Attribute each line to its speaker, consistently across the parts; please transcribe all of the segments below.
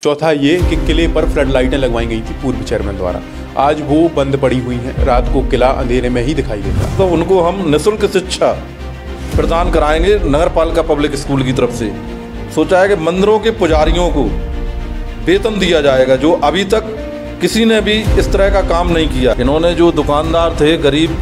Speaker 1: चौथा ये कि किले पर फ्लड लाइटें लगवाई गई थी पूर्व चेयरमैन द्वारा, आज वो बंद पड़ी हुई हैं। रात को किला अंधेरे में ही दिखाई देता।
Speaker 2: तो उनको हम निःशुल्क शिक्षा प्रदान कराएंगे नगर पालिका पब्लिक स्कूल की तरफ से। सोचा है कि मंदिरों के पुजारियों को वेतन दिया जाएगा जो अभी तक किसी ने भी इस तरह का काम नहीं किया। इन्होंने जो दुकानदार थे गरीब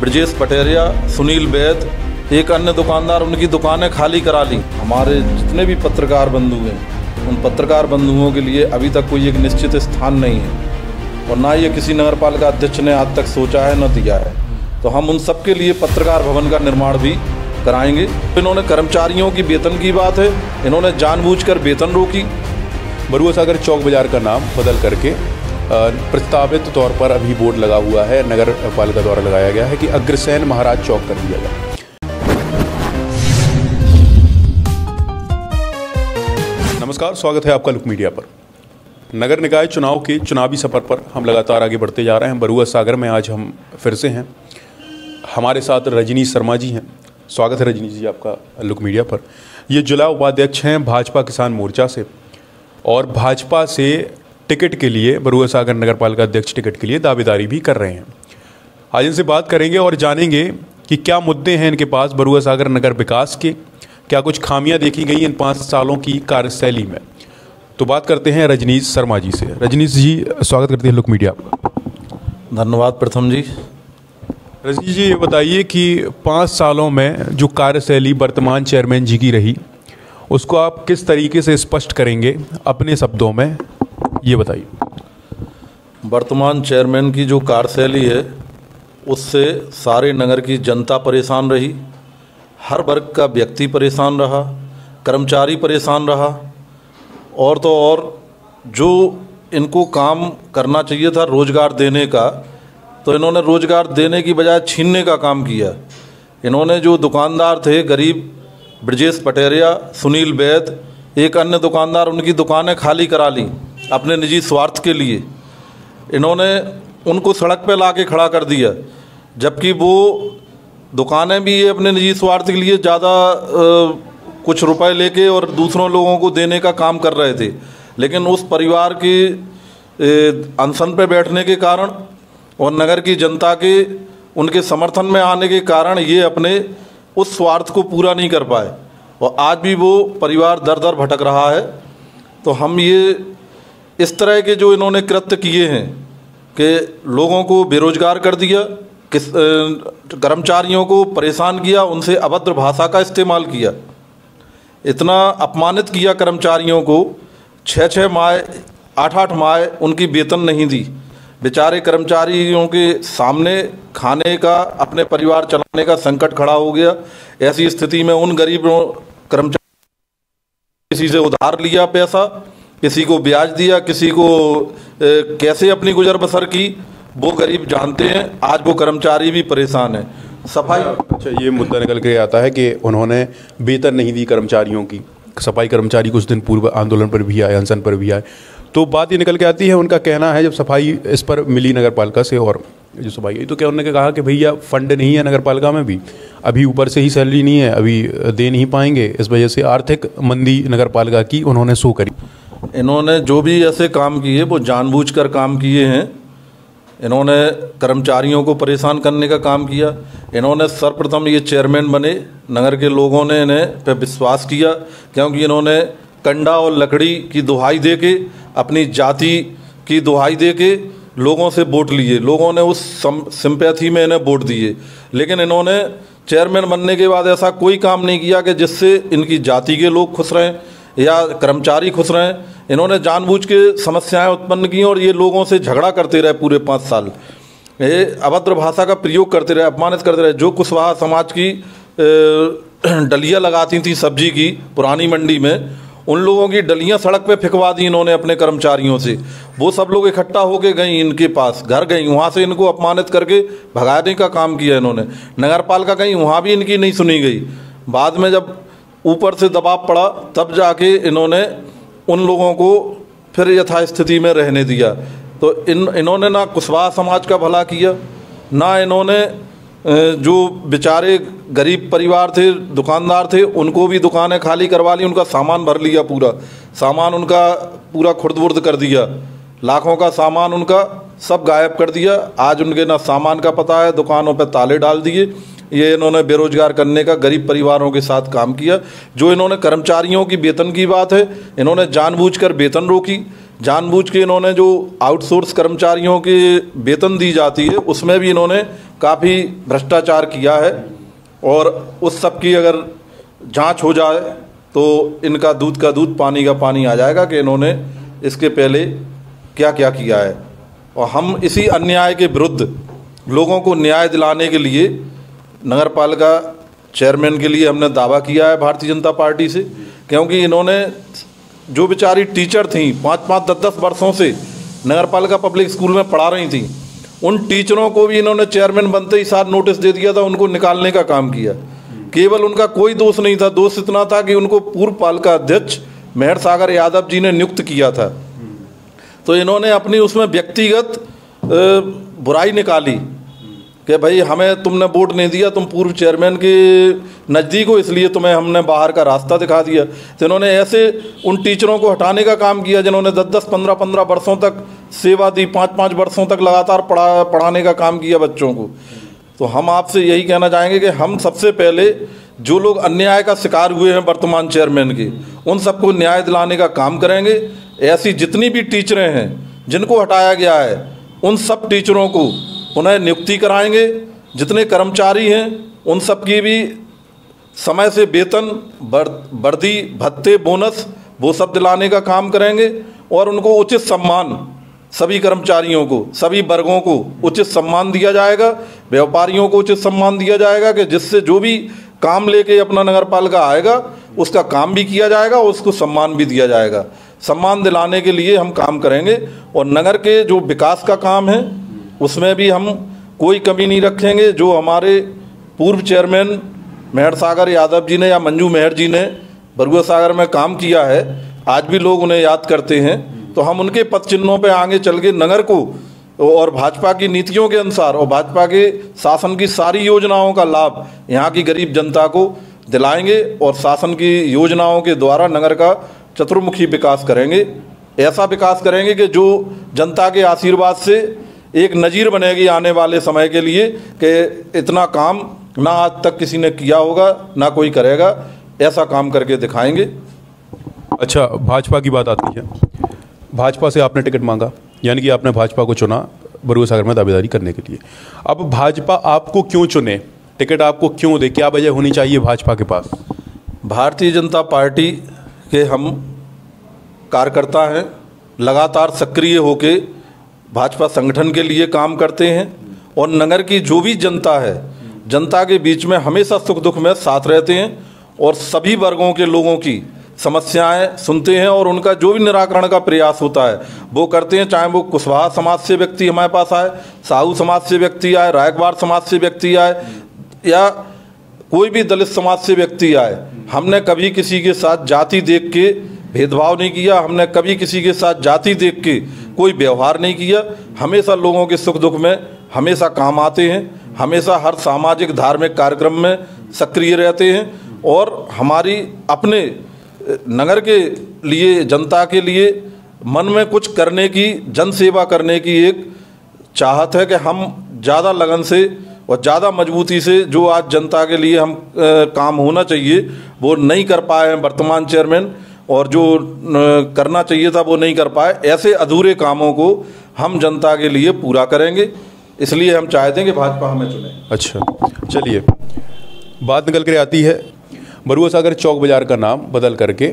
Speaker 2: ब्रजेश पटेरिया, सुनील वैद, एक अन्य दुकानदार, उनकी दुकानें खाली करा ली। हमारे जितने भी पत्रकार बंधु हैं उन पत्रकार बंधुओं के लिए अभी तक कोई एक निश्चित स्थान नहीं है और ना ये किसी नगर पालिका अध्यक्ष ने आज तक सोचा है न दिया है। तो हम उन सब के लिए पत्रकार भवन का निर्माण भी कराएंगे। इन्होंने कर्मचारियों की वेतन की बात है, इन्होंने जानबूझकर वेतन रोकी।
Speaker 1: बरुआ सागर चौक बाजार का नाम बदल करके प्रस्तावित तौर पर अभी बोर्ड लगा हुआ है, नगर पालिका द्वारा लगाया गया है कि अग्रसेन महाराज चौक कर दिया गया। नमस्कार, स्वागत है आपका लुक मीडिया पर। नगर निकाय चुनाव के चुनावी सफर पर हम लगातार आगे बढ़ते जा रहे हैं। बरुआ सागर में आज हम फिर से हैं। हमारे साथ रजनीश शर्मा जी हैं। स्वागत है रजनीश जी आपका लुक मीडिया पर। ये जिला उपाध्यक्ष हैं भाजपा किसान मोर्चा से और भाजपा से टिकट के लिए, बरुआ सागर नगर पालिका अध्यक्ष टिकट के लिए दावेदारी भी कर रहे हैं। आज इनसे बात करेंगे और जानेंगे कि क्या मुद्दे हैं इनके पास बरुआ सागर नगर विकास के, क्या कुछ खामियां देखी गई इन 5 सालों की कार्यशैली में। तो बात करते हैं रजनीश शर्मा जी से। रजनीश जी, स्वागत करते हैं लुक मीडिया।
Speaker 2: धन्यवाद प्रथम जी।
Speaker 1: रजनीश जी, ये बताइए कि 5 सालों में जो कार्यशैली वर्तमान चेयरमैन जी की रही उसको आप किस तरीके से स्पष्ट करेंगे अपने शब्दों में, ये बताइए।
Speaker 2: वर्तमान चेयरमैन की जो कार्यशैली है उससे सारे नगर की जनता परेशान रही, हर वर्ग का व्यक्ति परेशान रहा, कर्मचारी परेशान रहा और तो और जो इनको काम करना चाहिए था रोज़गार देने का, तो इन्होंने रोज़गार देने की बजाय छीनने का काम किया। इन्होंने जो दुकानदार थे गरीब ब्रजेश पटेरिया, सुनील वैद, एक अन्य दुकानदार, उनकी दुकानें खाली करा ली अपने निजी स्वार्थ के लिए। इन्होंने उनको सड़क पे ला के खड़ा कर दिया, जबकि वो दुकानें भी ये अपने निजी स्वार्थ के लिए ज़्यादा कुछ रुपए लेके और दूसरों लोगों को देने का काम कर रहे थे। लेकिन उस परिवार के अनशन पे बैठने के कारण और नगर की जनता के उनके समर्थन में आने के कारण ये अपने उस स्वार्थ को पूरा नहीं कर पाए और आज भी वो परिवार दर दर भटक रहा है। तो हम ये इस तरह के जो इन्होंने कृत्य किए हैं कि लोगों को बेरोजगार कर दिया, कर्मचारियों को परेशान किया, उनसे अभद्र भाषा का इस्तेमाल किया, इतना अपमानित किया कर्मचारियों को। 6-6 माह, 8-8 माह उनकी वेतन नहीं दी। बेचारे कर्मचारियों के सामने खाने का, अपने परिवार चलाने का संकट खड़ा हो गया। ऐसी स्थिति में उन गरीबों कर्मचारी किसी से उधार लिया पैसा, किसी को ब्याज दिया, किसी को कैसे अपनी गुजर बसर की वो गरीब जानते हैं। आज वो कर्मचारी भी परेशान है। सफाई,
Speaker 1: अच्छा, ये मुद्दा निकल के आता है कि उन्होंने वेतन नहीं दी कर्मचारियों की। सफाई कर्मचारी कुछ दिन पूर्व आंदोलन पर भी आए, अनशन पर भी आए। तो बात ये निकल के आती है, उनका कहना है जब सफाई इस पर मिली नगर पालिका से और जो सफाई आई, तो क्या उन्होंने कहा कि भैया फंड नहीं है नगर पालिका में भी, अभी ऊपर से ही सैलरी नहीं है, अभी दे नहीं पाएंगे, इस वजह से आर्थिक मंदी नगर पालिका की उन्होंने शो करी।
Speaker 2: इन्होंने जो भी ऐसे काम किए वो जानबूझकर काम किए हैं। इन्होंने कर्मचारियों को परेशान करने का काम किया। इन्होंने सर्वप्रथम ये चेयरमैन बने, नगर के लोगों ने इन्हें पे विश्वास किया क्योंकि इन्होंने कंडा और लकड़ी की दुहाई दे के, अपनी जाति की दुहाई दे के लोगों से वोट लिए। लोगों ने उस सिंपैथी में इन्हें वोट दिए। लेकिन इन्होंने चेयरमैन बनने के बाद ऐसा कोई काम नहीं किया कि जिससे इनकी जाति के लोग खुश रहें या कर्मचारी खुश रहें। इन्होंने जानबूझ के समस्याएं उत्पन्न की और ये लोगों से झगड़ा करते रहे पूरे 5 साल। ये अभद्र भाषा का प्रयोग करते रहे, अपमानित करते रहे। जो कुशवाहा समाज की डलियां लगाती थी सब्जी की पुरानी मंडी में, उन लोगों की डलियां सड़क पे फेंकवा दी इन्होंने अपने कर्मचारियों से। वो सब लोग इकट्ठा होके गई इनके पास, घर गई, वहाँ से इनको अपमानित करके भगाने का काम किया इन्होंने। नगर पालिका गई, वहाँ भी इनकी नहीं सुनी गई। बाद में जब ऊपर से दबाव पड़ा तब जाके इन्होंने उन लोगों को फिर यथास्थिति में रहने दिया। तो इन्होंने ना कुशवाहा समाज का भला किया, ना इन्होंने जो बेचारे गरीब परिवार थे, दुकानदार थे, उनको भी दुकानें खाली करवा ली, उनका सामान भर लिया, पूरा सामान उनका पूरा खुर्द-बुर्द कर दिया, लाखों का सामान उनका सब गायब कर दिया। आज उनके ना सामान का पता है, दुकानों पे ताले डाल दिए। ये इन्होंने बेरोजगार करने का गरीब परिवारों के साथ काम किया। जो इन्होंने कर्मचारियों की वेतन की बात है, इन्होंने जानबूझकर वेतन रोकी, जानबूझ के इन्होंने जो आउटसोर्स कर्मचारियों के वेतन दी जाती है उसमें भी इन्होंने काफ़ी भ्रष्टाचार किया है। और उस सब की अगर जांच हो जाए तो इनका दूध का दूध पानी का पानी आ जाएगा कि इन्होंने इसके पहले क्या क्या किया है। और हम इसी अन्याय के विरुद्ध लोगों को न्याय दिलाने के लिए नगर पालिका चेयरमैन के लिए हमने दावा किया है भारतीय जनता पार्टी से, क्योंकि इन्होंने जो बेचारी टीचर थी 5-5, 10-10 वर्षों से नगर पालिका पब्लिक स्कूल में पढ़ा रही थी, उन टीचरों को भी इन्होंने चेयरमैन बनते ही साथ नोटिस दे दिया था, उनको निकालने का काम किया। केवल उनका कोई दोष नहीं था, दोष इतना था कि उनको पूर्व पालिका अध्यक्ष मेहर सागर यादव जी ने नियुक्त किया था। तो इन्होंने अपनी उसमें व्यक्तिगत बुराई निकाली कि भाई हमें तुमने वोट नहीं दिया, तुम पूर्व चेयरमैन के नज़दीक हो, इसलिए तुम्हें हमने बाहर का रास्ता दिखा दिया। तो इन्होंने ऐसे उन टीचरों को हटाने का काम किया जिन्होंने 10-10, 15-15 वर्षों तक सेवा दी, 5-5 वर्षों तक लगातार पढ़ाने का काम किया बच्चों को। तो हम आपसे यही कहना चाहेंगे कि हम सबसे पहले जो लोग अन्याय का शिकार हुए हैं वर्तमान चेयरमैन के, उन सबको न्याय दिलाने का काम करेंगे। ऐसी जितनी भी टीचरें हैं जिनको हटाया गया है, उन सब टीचरों को पुनः नियुक्ति कराएंगे। जितने कर्मचारी हैं उन सब की भी समय से वेतन, वर्दी, भत्ते, बोनस वो सब दिलाने का काम करेंगे। और उनको उचित सम्मान, सभी कर्मचारियों को, सभी वर्गों को उचित सम्मान दिया जाएगा। व्यापारियों को उचित सम्मान दिया जाएगा कि जिससे जो भी काम लेके अपना नगर पालिका आएगा उसका काम भी किया जाएगा और उसको सम्मान भी दिया जाएगा। सम्मान दिलाने के लिए हम काम करेंगे। और नगर के जो विकास का काम है उसमें भी हम कोई कमी नहीं रखेंगे। जो हमारे पूर्व चेयरमैन मेहर सागर यादव जी ने या मंजू मेहर जी ने बरुआ सागर में काम किया है, आज भी लोग उन्हें याद करते हैं। तो हम उनके पद चिन्हों पे आगे चल के नगर को और भाजपा की नीतियों के अनुसार और भाजपा के शासन की सारी योजनाओं का लाभ यहाँ की गरीब जनता को दिलाएंगे और शासन की योजनाओं के द्वारा नगर का चतुर्मुखी विकास करेंगे। ऐसा विकास करेंगे कि जो जनता के आशीर्वाद से एक नज़ीर बनेगी आने वाले समय के लिए कि इतना काम ना आज तक किसी ने किया होगा, ना कोई करेगा। ऐसा काम करके दिखाएंगे।
Speaker 1: अच्छा, भाजपा की बात आती है, भाजपा से आपने टिकट मांगा, यानी कि आपने भाजपा को चुना बरुआ सागर में दावेदारी करने के लिए। अब भाजपा आपको क्यों चुने, टिकट आपको क्यों दे, क्या वजह होनी चाहिए भाजपा के पास?
Speaker 2: भारतीय जनता पार्टी के हम कार्यकर्ता हैं, लगातार सक्रिय होके भाजपा संगठन के लिए काम करते हैं और नगर की जो भी जनता है, जनता के बीच में हमेशा सुख दुख में साथ रहते हैं और सभी वर्गों के लोगों की समस्याएं सुनते हैं और उनका जो भी निराकरण का प्रयास होता है वो करते हैं। चाहे वो कुशवाहा समाज से व्यक्ति हमारे पास आए, साहू समाज से व्यक्ति आए, रायकवाड़ समाज से व्यक्ति आए या कोई भी दलित समाज से व्यक्ति आए, हमने कभी किसी के साथ जाति देख के भेदभाव नहीं किया, हमने कभी किसी के साथ जाति देख के कोई व्यवहार नहीं किया। हमेशा लोगों के सुख दुख में हमेशा काम आते हैं, हमेशा हर सामाजिक धार्मिक कार्यक्रम में सक्रिय रहते हैं और हमारी अपने नगर के लिए, जनता के लिए मन में कुछ करने की, जन सेवा करने की एक चाहत है कि हम ज़्यादा लगन से और ज़्यादा मजबूती से जो आज जनता के लिए हम काम होना चाहिए वो नहीं कर पाए हैं वर्तमान चेयरमैन, और जो करना चाहिए था वो नहीं कर पाए। ऐसे अधूरे कामों को हम जनता के लिए पूरा करेंगे, इसलिए हम चाहते हैं कि भाजपा हमें चुने।
Speaker 1: अच्छा, चलिए, बात निकल कर आती है बरुआ सागर चौक बाज़ार का नाम बदल करके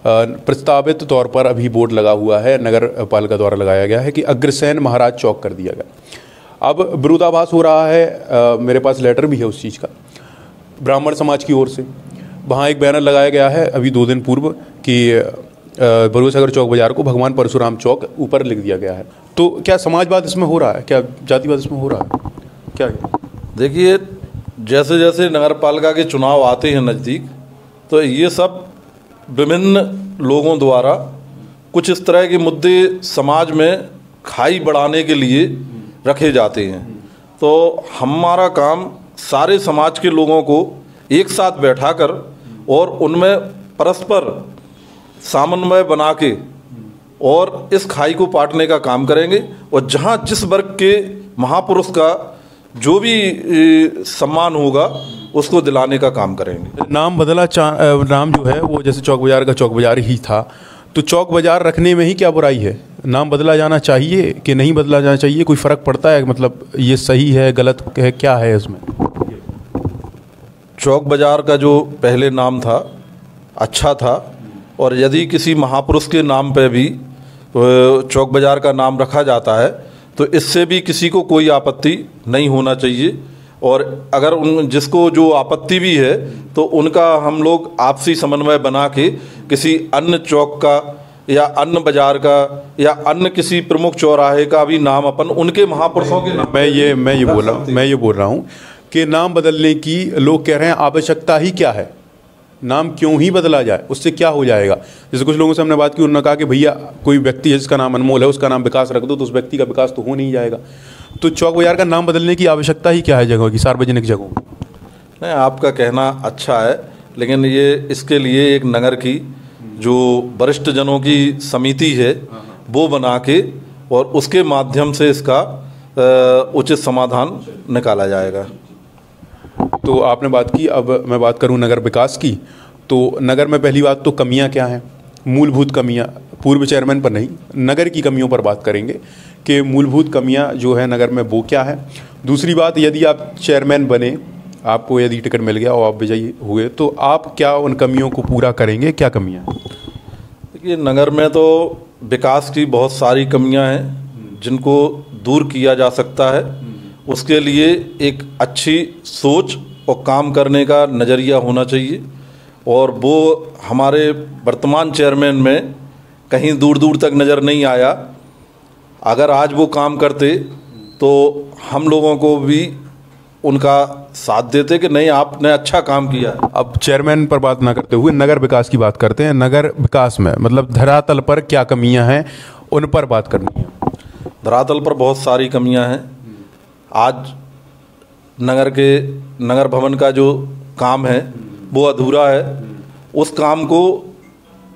Speaker 1: प्रस्तावित तौर पर अभी बोर्ड लगा हुआ है, नगर पालिका द्वारा लगाया गया है कि अग्रसेन महाराज चौक कर दिया गया। अब विरोधाभास हो रहा है, मेरे पास लेटर भी है उस चीज़ का, ब्राह्मण समाज की ओर से। वहाँ एक बैनर लगाया गया है अभी 2 दिन पूर्व कि बरुआ सागर चौक बाज़ार को भगवान परशुराम चौक ऊपर लिख दिया गया है। तो क्या समाजवाद इसमें हो रहा है, क्या जातिवाद इसमें हो रहा है, क्या है?
Speaker 2: देखिए, जैसे जैसे नगर पालिका के चुनाव आते हैं नज़दीक, तो ये सब विभिन्न लोगों द्वारा कुछ इस तरह के मुद्दे समाज में खाई बढ़ाने के लिए रखे जाते हैं। तो हमारा काम सारे समाज के लोगों को एक साथ बैठाकर और उनमें परस्पर समन्वय बना के और इस खाई को पाटने का काम करेंगे। और जहाँ जिस वर्ग के महापुरुष का जो भी सम्मान होगा उसको दिलाने का काम करेंगे।
Speaker 1: नाम नाम जो है वो जैसे चौक बाज़ार का चौक बाज़ार ही था, तो चौक बाज़ार रखने में ही क्या बुराई है? नाम बदला जाना चाहिए कि नहीं बदला जाना चाहिए? कोई फ़र्क पड़ता है? मतलब ये सही है, गलत है, क्या है इसमें?
Speaker 2: चौक बाज़ार का जो पहले नाम था अच्छा था, और यदि किसी महापुरुष के नाम पे भी चौक बाज़ार का नाम रखा जाता है तो इससे भी किसी को कोई आपत्ति नहीं होना चाहिए। और अगर उन जिसको जो आपत्ति भी है तो उनका हम लोग आपसी समन्वय बना के किसी अन्य चौक का या अन्य बाज़ार का या अन्य किसी प्रमुख चौराहे का भी नाम अपन उनके महापुरुषों के नाम
Speaker 1: मैं ये बोल रहा हूँ कि नाम बदलने की लोग कह रहे हैं आवश्यकता ही क्या है? नाम क्यों ही बदला जाए? उससे क्या हो जाएगा? जैसे कुछ लोगों से हमने बात की, उन्होंने कहा कि भैया कोई व्यक्ति है जिसका नाम अनमोल है, उसका नाम विकास रख दो तो उस व्यक्ति का विकास तो हो नहीं जाएगा। तो चौक बाज़ार का नाम बदलने की आवश्यकता ही क्या है जगह की, सार्वजनिक जगहों की?
Speaker 2: नहीं, आपका कहना अच्छा है, लेकिन ये इसके लिए एक नगर की जो वरिष्ठ जनों की समिति है वो बना के और उसके माध्यम से इसका उचित समाधान निकाला जाएगा।
Speaker 1: तो आपने बात की, अब मैं बात करूं नगर विकास की। तो नगर में पहली बात तो कमियां क्या हैं, मूलभूत कमियां, पूर्व चेयरमैन पर नहीं, नगर की कमियों पर बात करेंगे कि मूलभूत कमियां जो है नगर में वो क्या है। दूसरी बात, यदि आप चेयरमैन बने, आपको यदि टिकट मिल गया और आप विजयी हुए, तो आप क्या उन कमियों को पूरा करेंगे? क्या कमियाँ?
Speaker 2: देखिए, नगर में तो विकास की बहुत सारी कमियां हैं जिनको दूर किया जा सकता है। उसके लिए एक अच्छी सोच और काम करने का नज़रिया होना चाहिए, और वो हमारे वर्तमान चेयरमैन में कहीं दूर दूर तक नज़र नहीं आया। अगर आज वो काम करते तो हम लोगों को भी उनका साथ देते कि नहीं, आपने अच्छा काम किया।
Speaker 1: अब चेयरमैन पर बात ना करते हुए नगर विकास की बात करते हैं। नगर विकास में मतलब धरातल पर क्या कमियां हैं, उन पर बात करनी है।
Speaker 2: धरातल पर बहुत सारी कमियां हैं। आज नगर भवन का जो काम है वो अधूरा है। उस काम को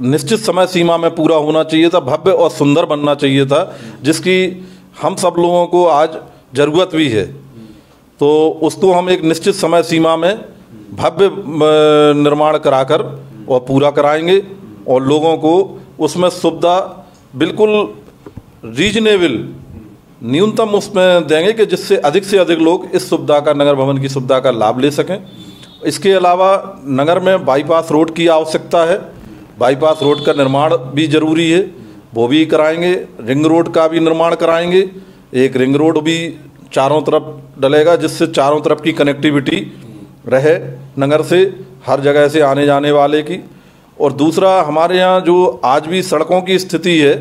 Speaker 2: निश्चित समय सीमा में पूरा होना चाहिए था, भव्य और सुंदर बनना चाहिए था, जिसकी हम सब लोगों को आज ज़रूरत भी है। तो उसको हम एक निश्चित समय सीमा में भव्य निर्माण कराकर और पूरा कराएंगे, और लोगों को उसमें सुविधा बिल्कुल रीजनेबल न्यूनतम उसमें देंगे कि जिससे अधिक से अधिक लोग इस सुविधा का, नगर भवन की सुविधा का लाभ ले सकें। इसके अलावा नगर में बाईपास रोड की आवश्यकता है। बाईपास रोड का निर्माण भी ज़रूरी है, वो भी कराएंगे। रिंग रोड का भी निर्माण कराएंगे। एक रिंग रोड भी चारों तरफ डलेगा, जिससे चारों तरफ की कनेक्टिविटी रहे नगर से, हर जगह से आने जाने वाले की। और दूसरा, हमारे यहाँ जो आज भी सड़कों की स्थिति है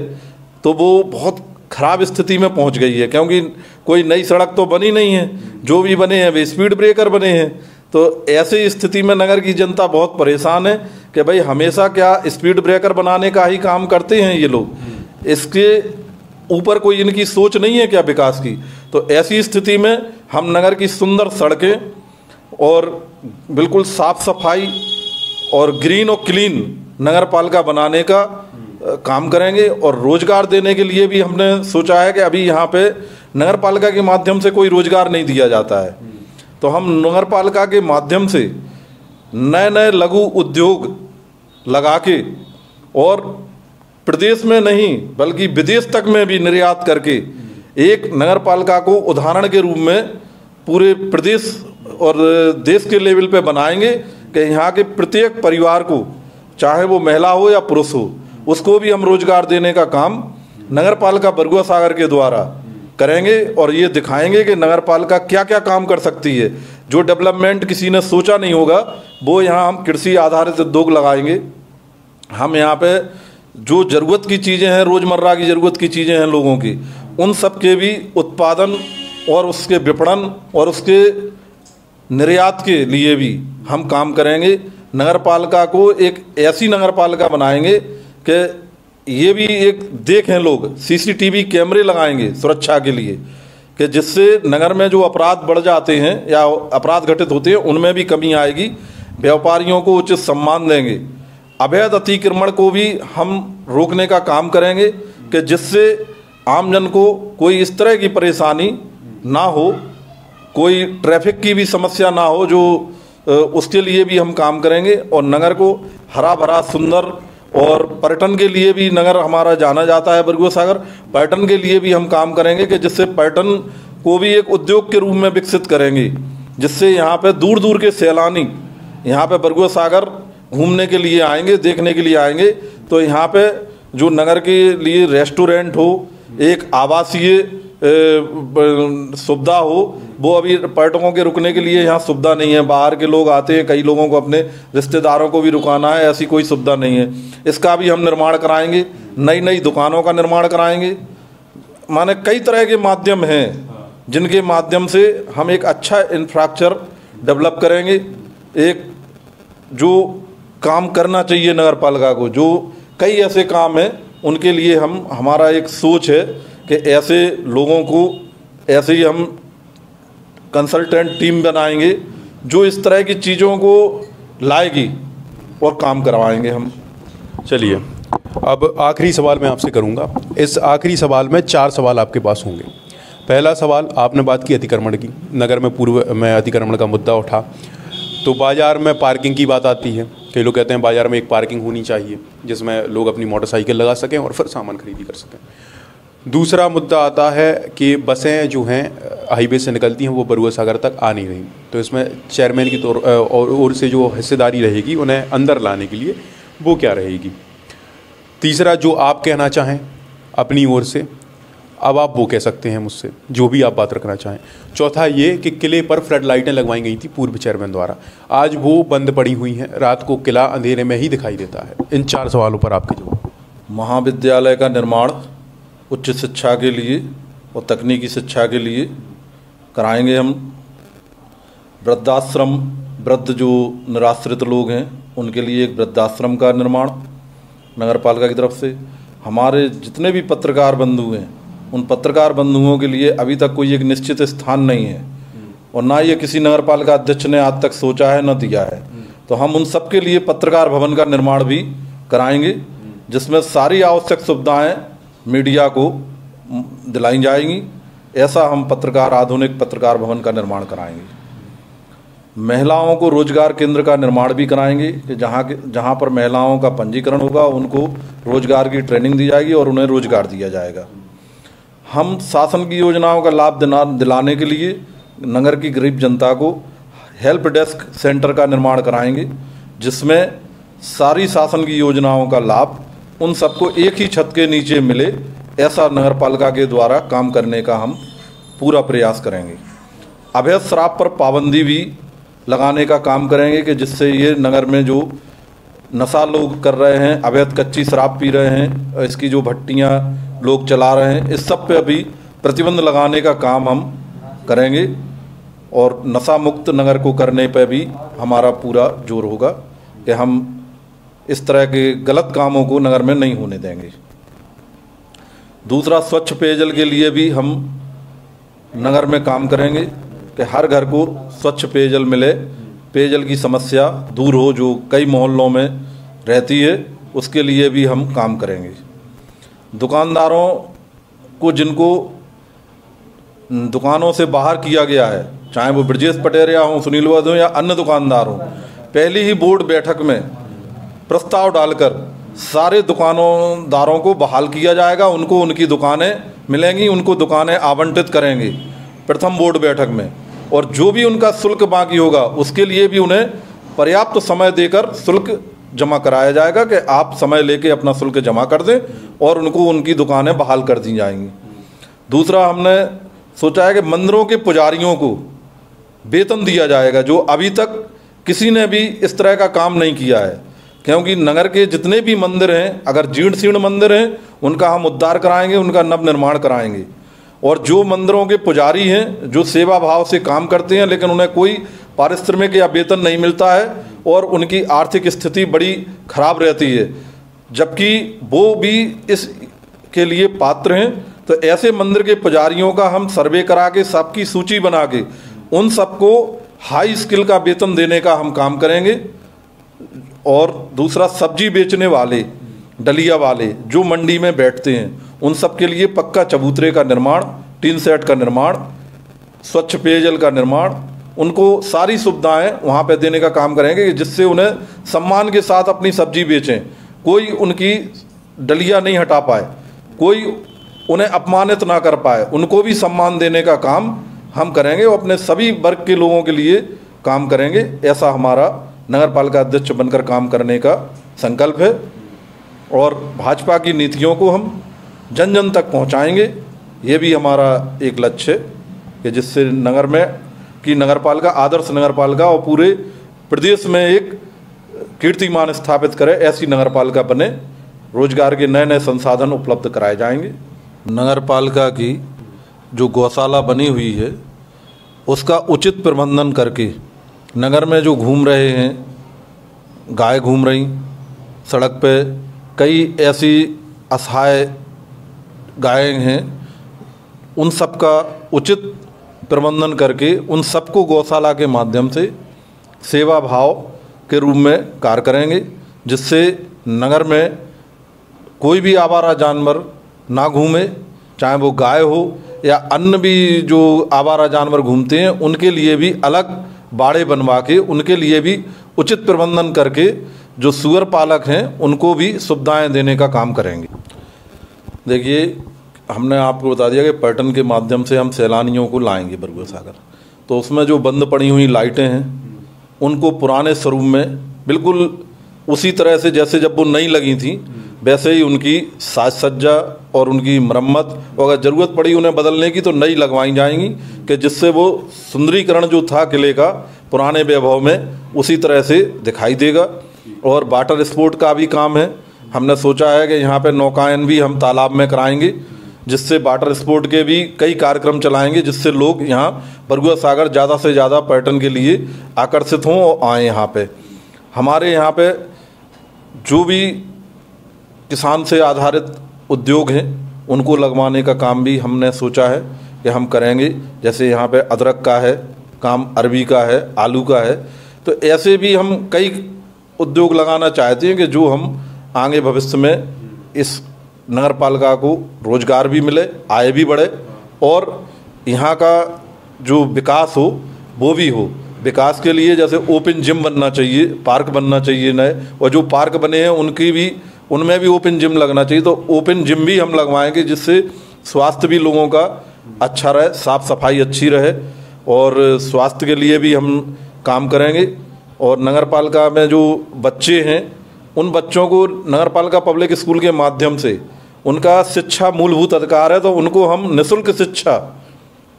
Speaker 2: तो वो बहुत ख़राब स्थिति में पहुंच गई है, क्योंकि कोई नई सड़क तो बनी नहीं है। जो भी बने हैं वे स्पीड ब्रेकर बने हैं। तो ऐसी स्थिति में नगर की जनता बहुत परेशान है कि भाई हमेशा क्या स्पीड ब्रेकर बनाने का ही काम करते हैं ये लोग, इसके ऊपर कोई इनकी सोच नहीं है क्या विकास की। तो ऐसी स्थिति में हम नगर की सुंदर सड़कें और बिल्कुल साफ सफाई और ग्रीन और क्लीन नगर पालिका बनाने का काम करेंगे। और रोजगार देने के लिए भी हमने सोचा है कि अभी यहाँ पे नगर पालिका के माध्यम से कोई रोजगार नहीं दिया जाता है, तो हम नगर पालिका के माध्यम से नए नए लघु उद्योग लगा के और प्रदेश में नहीं बल्कि विदेश तक में भी निर्यात करके एक नगर पालिका को उदाहरण के रूप में पूरे प्रदेश और देश के लेवल पे बनाएंगे कि यहाँ के प्रत्येक परिवार को, चाहे वो महिला हो या पुरुष हो, उसको भी हम रोजगार देने का काम नगर पालिका बरुआ सागर के द्वारा करेंगे। और ये दिखाएंगे कि नगर पालिका क्या क्या काम कर सकती है। जो डेवलपमेंट किसी ने सोचा नहीं होगा वो यहाँ हम कृषि आधारित उद्योग लगाएंगे। हम यहाँ पे जो ज़रूरत की चीज़ें हैं, रोज़मर्रा की ज़रूरत की चीज़ें हैं लोगों की, उन सब के भी उत्पादन और उसके विपणन और उसके निर्यात के लिए भी हम काम करेंगे। नगर पालिका को एक ऐसी नगर पालिका बनाएंगे कि ये भी एक देखें लोग, सीसीटीवी कैमरे लगाएंगे सुरक्षा के लिए, कि जिससे नगर में जो अपराध बढ़ जाते हैं या अपराध घटित होते हैं उनमें भी कमी आएगी। व्यापारियों को उचित सम्मान देंगे। अवैध अतिक्रमण को भी हम रोकने का काम करेंगे कि जिससे आमजन को कोई इस तरह की परेशानी ना हो, कोई ट्रैफिक की भी समस्या ना हो, जो उसके लिए भी हम काम करेंगे। और नगर को हरा भरा सुंदर, और पर्यटन के लिए भी नगर हमारा जाना जाता है बरगुआ सागर, पर्यटन के लिए भी हम काम करेंगे कि जिससे पर्यटन को भी एक उद्योग के रूप में विकसित करेंगे, जिससे यहाँ पे दूर दूर के सैलानी यहाँ पे बरगुआ सागर घूमने के लिए आएंगे, देखने के लिए आएंगे। तो यहाँ पे जो नगर के लिए रेस्टोरेंट हो, एक आवासीय सुविधा हो, वो अभी पर्यटकों के रुकने के लिए यहाँ सुविधा नहीं है। बाहर के लोग आते हैं, कई लोगों को अपने रिश्तेदारों को भी रुकाना है, ऐसी कोई सुविधा नहीं है। इसका भी हम निर्माण कराएंगे, नई नई दुकानों का निर्माण कराएंगे। माने कई तरह के माध्यम हैं जिनके माध्यम से हम एक अच्छा इंफ्रास्ट्रक्चर डेवलप करेंगे। एक जो काम करना चाहिए नगर पालिका को, जो कई ऐसे काम हैं उनके लिए हमारा एक सोच है कि ऐसे लोगों को ऐसे ही हम कंसल्टेंट टीम बनाएंगे जो इस तरह की चीज़ों को लाएगी और काम करवाएंगे हम।
Speaker 1: चलिए, अब आखिरी सवाल मैं आपसे करूंगा। इस आखिरी सवाल में 4 सवाल आपके पास होंगे। पहला सवाल, आपने बात की अतिक्रमण की, नगर में पूर्व में अतिक्रमण का मुद्दा उठा, तो बाज़ार में पार्किंग की बात आती है। कई लोग कहते हैं बाज़ार में एक पार्किंग होनी चाहिए जिसमें लोग अपनी मोटरसाइकिल लगा सकें और फिर सामान खरीदी कर सकें। दूसरा मुद्दा आता है कि बसें जो हैं हाईवे से निकलती हैं वो बरुआ सागर तक आ नहीं रही, तो इसमें चेयरमैन की ओर से जो हिस्सेदारी रहेगी उन्हें अंदर लाने के लिए वो क्या रहेगी। तीसरा, जो आप कहना चाहें अपनी ओर से, अब आप वो कह सकते हैं मुझसे, जो भी आप बात रखना चाहें। चौथा ये कि किले पर फ्लड लाइटें लगवाई गई थी पूर्व चेयरमैन द्वारा, आज वो बंद पड़ी हुई हैं, रात को किला अंधेरे में ही दिखाई देता है। इन 4 सवालों पर आपके जवाब।
Speaker 2: महाविद्यालय का निर्माण उच्च शिक्षा के लिए और तकनीकी शिक्षा के लिए कराएंगे हम। वृद्धाश्रम, वृद्ध जो निराश्रित लोग हैं उनके लिए एक वृद्धाश्रम का निर्माण नगर पालिका की तरफ से। हमारे जितने भी पत्रकार बंधु हैं उन पत्रकार बंधुओं के लिए अभी तक कोई एक निश्चित स्थान नहीं है और ना ये किसी नगर पालिका अध्यक्ष ने आज तक सोचा है, न दिया है। तो हम उन सब के लिए पत्रकार भवन का निर्माण भी कराएंगे जिसमें सारी आवश्यक सुविधाएं मीडिया को दिलाई जाएंगी। ऐसा हम आधुनिक पत्रकार भवन का निर्माण कराएंगे। महिलाओं को रोजगार केंद्र का निर्माण भी कराएंगे कि जहाँ पर महिलाओं का पंजीकरण होगा उनको रोजगार की ट्रेनिंग दी जाएगी और उन्हें रोजगार दिया जाएगा। हम शासन की योजनाओं का लाभ दिलाने के लिए नगर की गरीब जनता को हेल्प डेस्क सेंटर का निर्माण कराएंगे जिसमें सारी शासन की योजनाओं का लाभ उन सबको एक ही छत के नीचे मिले, ऐसा नगर पालिका के द्वारा काम करने का हम पूरा प्रयास करेंगे। अवैध शराब पर पाबंदी भी लगाने का काम करेंगे कि जिससे ये नगर में जो नशा लोग कर रहे हैं, अवैध कच्ची शराब पी रहे हैं, इसकी जो भट्टियाँ लोग चला रहे हैं, इस सब पे अभी प्रतिबंध लगाने का काम हम करेंगे और नशा मुक्त नगर को करने पे भी हमारा पूरा जोर होगा कि हम इस तरह के गलत कामों को नगर में नहीं होने देंगे। दूसरा, स्वच्छ पेयजल के लिए भी हम नगर में काम करेंगे कि हर घर को स्वच्छ पेयजल मिले, पेयजल की समस्या दूर हो जो कई मोहल्लों में रहती है, उसके लिए भी हम काम करेंगे। दुकानदारों को जिनको दुकानों से बाहर किया गया है, चाहे वो ब्रजेश पटेरिया हों, सुनील वध हों या अन्य दुकानदार हों, पहली ही बोर्ड बैठक में प्रस्ताव डालकर सारे दुकानदारों को बहाल किया जाएगा। उनको उनकी दुकानें मिलेंगी, उनको दुकानें आवंटित करेंगे प्रथम बोर्ड बैठक में, और जो भी उनका शुल्क बाकी होगा उसके लिए भी उन्हें पर्याप्त समय देकर शुल्क जमा कराया जाएगा कि आप समय लेके अपना शुल्क जमा कर दें और उनको उनकी दुकानें बहाल कर दी जाएंगी। दूसरा, हमने सोचा है कि मंदिरों के पुजारियों को वेतन दिया जाएगा जो अभी तक किसी ने भी इस तरह का काम नहीं किया है, क्योंकि नगर के जितने भी मंदिर हैं, अगर जीर्ण शीर्ण मंदिर हैं उनका हम उद्धार कराएंगे, उनका नव निर्माण कराएंगे। और जो मंदिरों के पुजारी हैं जो सेवा भाव से काम करते हैं लेकिन उन्हें कोई पारिश्रमिक या वेतन नहीं मिलता है और उनकी आर्थिक स्थिति बड़ी खराब रहती है, जबकि वो भी इसके लिए पात्र हैं, तो ऐसे मंदिर के पुजारियों का हम सर्वे करा के सबकी सूची बना के उन सबको हाई स्किल का वेतन देने का हम काम करेंगे। और दूसरा सब्जी बेचने वाले, डलिया वाले जो मंडी में बैठते हैं, उन सब के लिए पक्का चबूतरे का निर्माण, टीन सेट का निर्माण, स्वच्छ पेयजल का निर्माण, उनको सारी सुविधाएं वहाँ पे देने का काम करेंगे, जिससे उन्हें सम्मान के साथ अपनी सब्जी बेचें, कोई उनकी डलिया नहीं हटा पाए, कोई उन्हें अपमानित ना कर पाए, उनको भी सम्मान देने का काम हम करेंगे और अपने सभी वर्ग के लोगों के लिए काम करेंगे। ऐसा हमारा नगर पालिका अध्यक्ष बनकर काम करने का संकल्प है और भाजपा की नीतियों को हम जन जन तक पहुंचाएंगे। ये भी हमारा एक लक्ष्य है कि जिससे नगर में की नगरपालिका आदर्श नगरपालिका और पूरे प्रदेश में एक कीर्तिमान स्थापित करे, ऐसी नगरपालिका बने। रोजगार के नए नए संसाधन उपलब्ध कराए जाएंगे। नगरपालिका की जो गौशाला बनी हुई है उसका उचित प्रबंधन करके नगर में जो घूम रहे हैं, गाय घूम रही सड़क पे, कई ऐसी असहाय गायें हैं, उन सब का उचित प्रबंधन करके उन सबको गौशाला के माध्यम से सेवा भाव के रूप में कार्य करेंगे, जिससे नगर में कोई भी आवारा जानवर ना घूमे, चाहे वो गाय हो या अन्य भी जो आवारा जानवर घूमते हैं, उनके लिए भी अलग बाड़े बनवा के उनके लिए भी उचित प्रबंधन करके जो सुअर पालक हैं उनको भी सुविधाएं देने का काम करेंगे। देखिए, हमने आपको बता दिया कि पर्यटन के माध्यम से हम सैलानियों को लाएंगे बरुआ सागर, तो उसमें जो बंद पड़ी हुई लाइटें हैं उनको पुराने स्वरूप में बिल्कुल उसी तरह से जैसे जब वो नई लगी थी वैसे ही उनकी साज सज्जा और उनकी मरम्मत, और अगर ज़रूरत पड़ी उन्हें बदलने की तो नई लगवाई जाएंगी, कि जिससे वो सुंदरीकरण जो था किले का पुराने वैभव में उसी तरह से दिखाई देगा। और वाटर स्पोर्ट का भी काम है, हमने सोचा है कि यहाँ पे नौकायन भी हम तालाब में कराएंगे, जिससे वाटर स्पोर्ट के भी कई कार्यक्रम चलाएंगे, जिससे लोग यहाँ बरुआ सागर ज़्यादा से ज़्यादा पर्यटन के लिए आकर्षित हों और आएँ। यहाँ पे हमारे यहाँ पे जो भी किसान से आधारित उद्योग हैं उनको लगवाने का काम भी हमने सोचा है कि हम करेंगे। जैसे यहाँ पे अदरक का है काम, अरबी का है, आलू का है, तो ऐसे भी हम कई उद्योग लगाना चाहते हैं कि जो हम आगे भविष्य में इस नगर पालिका को रोजगार भी मिले, आय भी बढ़े और यहाँ का जो विकास हो वो भी हो। विकास के लिए जैसे ओपन जिम बनना चाहिए, पार्क बनना चाहिए नए, और जो पार्क बने हैं उनमें भी ओपन जिम लगना चाहिए, तो ओपन जिम भी हम लगवाएंगे, जिससे स्वास्थ्य भी लोगों का अच्छा रहे, साफ सफाई अच्छी रहे और स्वास्थ्य के लिए भी हम काम करेंगे। और नगर पालिका में जो बच्चे हैं उन बच्चों को नगर पालिका पब्लिक स्कूल के माध्यम से उनका शिक्षा मूलभूत अधिकार है, तो उनको हम निःशुल्क शिक्षा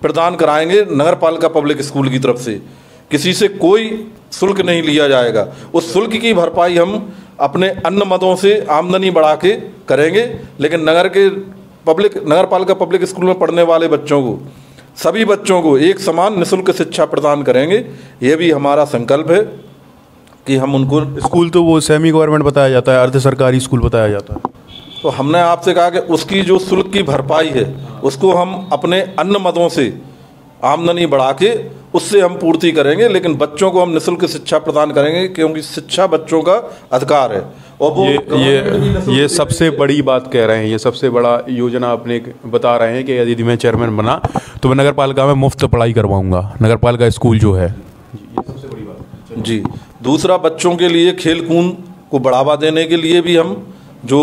Speaker 2: प्रदान कराएंगे नगर पालिका पब्लिक स्कूल की तरफ से। किसी से कोई शुल्क नहीं लिया जाएगा, उस शुल्क की भरपाई हम अपने अन्य मदों से आमदनी बढ़ा के करेंगे, लेकिन नगर पालिका पब्लिक स्कूल में पढ़ने वाले बच्चों को, सभी बच्चों को एक समान निःशुल्क शिक्षा प्रदान करेंगे। ये भी हमारा संकल्प है कि हम उनको,
Speaker 1: स्कूल तो वो सेमी गवर्नमेंट बताया जाता है, अर्ध सरकारी स्कूल बताया जाता है,
Speaker 2: तो हमने आपसे कहा कि उसकी जो शुल्क की भरपाई है उसको हम अपने अन्य मदों से आमदनी बढ़ा के उससे हम पूर्ति करेंगे, लेकिन बच्चों को हम निःशुल्क शिक्षा प्रदान करेंगे, क्योंकि शिक्षा बच्चों का अधिकार है। और वो
Speaker 1: ये सबसे बड़ी बात कह रहे हैं, ये सबसे बड़ा योजना अपने बता रहे हैं कि यदि मैं चेयरमैन बना तो मैं नगर पालिका में मुफ्त पढ़ाई करवाऊंगा, नगर पालिका स्कूल जो है। ये सबसे बड़ी बात है
Speaker 2: जी। दूसरा, बच्चों के लिए खेल कूद को बढ़ावा देने के लिए भी हम जो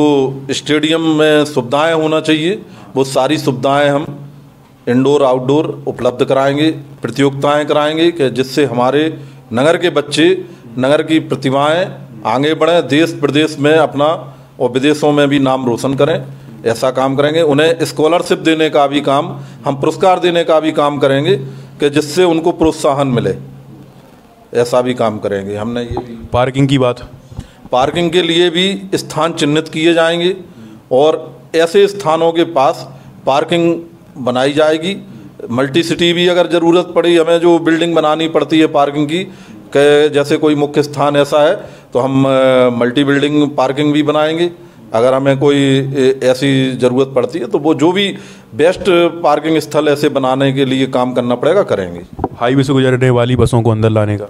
Speaker 2: स्टेडियम में सुविधाएं होना चाहिए वो सारी सुविधाएं हम इंडोर आउटडोर उपलब्ध कराएंगे, प्रतियोगिताएं कराएंगे, कि जिससे हमारे नगर के बच्चे, नगर की प्रतिभाएं आगे बढ़ें, देश प्रदेश में अपना और विदेशों में भी नाम रोशन करें। ऐसा काम करेंगे। उन्हें स्कॉलरशिप देने का भी काम, हम पुरस्कार देने का भी काम करेंगे, कि जिससे उनको प्रोत्साहन मिले, ऐसा भी काम करेंगे। हमने ये भी
Speaker 1: पार्किंग की बात,
Speaker 2: पार्किंग के लिए भी स्थान चिन्हित किए जाएंगे और ऐसे स्थानों के पास पार्किंग बनाई जाएगी। मल्टी सिटी भी अगर ज़रूरत पड़ी, हमें जो बिल्डिंग बनानी पड़ती है पार्किंग की, जैसे कोई मुख्य स्थान ऐसा है तो हम मल्टी बिल्डिंग पार्किंग भी बनाएंगे। अगर हमें कोई ऐसी ज़रूरत पड़ती है तो वो जो भी बेस्ट पार्किंग स्थल ऐसे बनाने के लिए काम करना पड़ेगा, करेंगे।
Speaker 1: हाईवे से गुजरने वाली बसों को अंदर लाने का,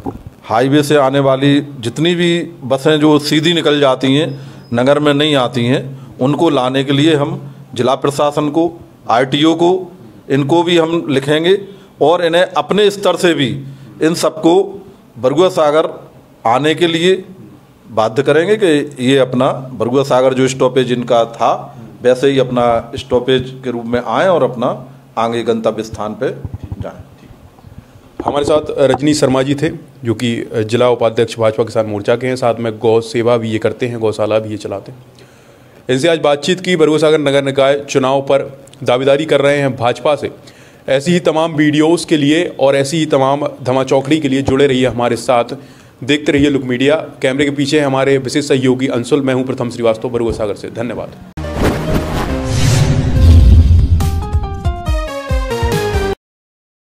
Speaker 2: हाईवे से आने वाली जितनी भी बसें जो सीधी निकल जाती हैं, नगर में नहीं आती हैं, उनको लाने के लिए हम जिला प्रशासन को, आरटीओ को, इनको भी हम लिखेंगे और इन्हें अपने स्तर से भी इन सबको बरगुआ सागर आने के लिए बाध्य करेंगे कि ये अपना बरगुआ सागर जो स्टॉपेज इनका था वैसे ही अपना स्टॉपेज के रूप में आएँ और अपना आगे गंतव्य स्थान पे जाएं।
Speaker 1: हमारे साथ रजनी शर्मा जी थे, जो कि जिला उपाध्यक्ष भाजपा किसान मोर्चा के हैं, साथ में गौ सेवा भी ये करते हैं, गौशाला भी ये चलाते हैं। इनसे आज बातचीत की। बरगुआ सागर नगर निकाय चुनाव पर दावेदारी कर रहे हैं भाजपा से। ऐसी ही तमाम वीडियोस के लिए और ऐसी ही तमाम धमाचौकड़ी के लिए जुड़े रहिए हमारे साथ, देखते रहिए लुक मीडिया। कैमरे के पीछे हमारे विशेष सहयोगी अंशुल, मैं हूं प्रथम श्रीवास्तव, बरगुआ सागर से। धन्यवाद।